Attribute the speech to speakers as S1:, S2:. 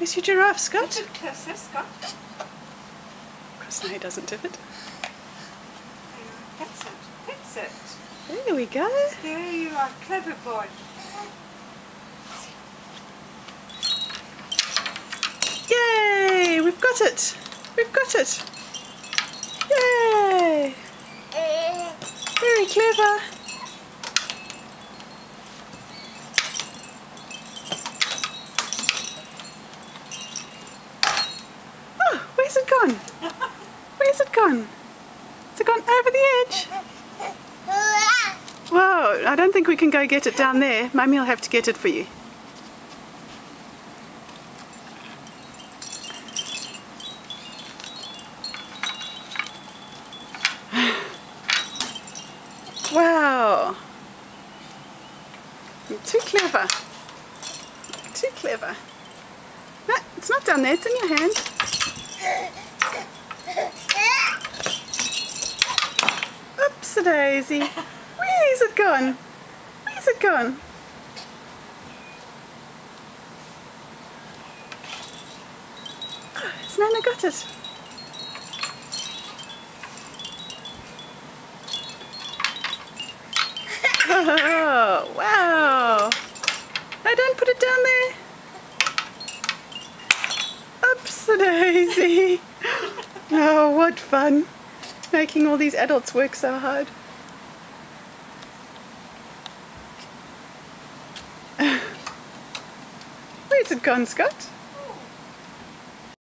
S1: Where's your giraffe, Scott?
S2: A bit closer, Scott.
S1: Of course, no, he doesn't tip it.
S2: That's it. That's it.
S1: There we go.
S2: There you are, clever boy.
S1: Yay! We've got it. We've got it. Yay! Very clever. Oh, where's it gone? Where's it gone? Has it gone over the edge? Whoa, I don't think we can go get it down there. Mummy will have to get it for you. Wow. You're too clever. Too clever. No, it's not down there, it's in your hand. Oops-a-daisy. Where's it gone? Where's it gone? Oh, has Nana got it? Oh, wow. No, don't put it down there. Oops-a-daisy. Oh, what fun. Making all these adults work so hard. Where's it gone, Scott?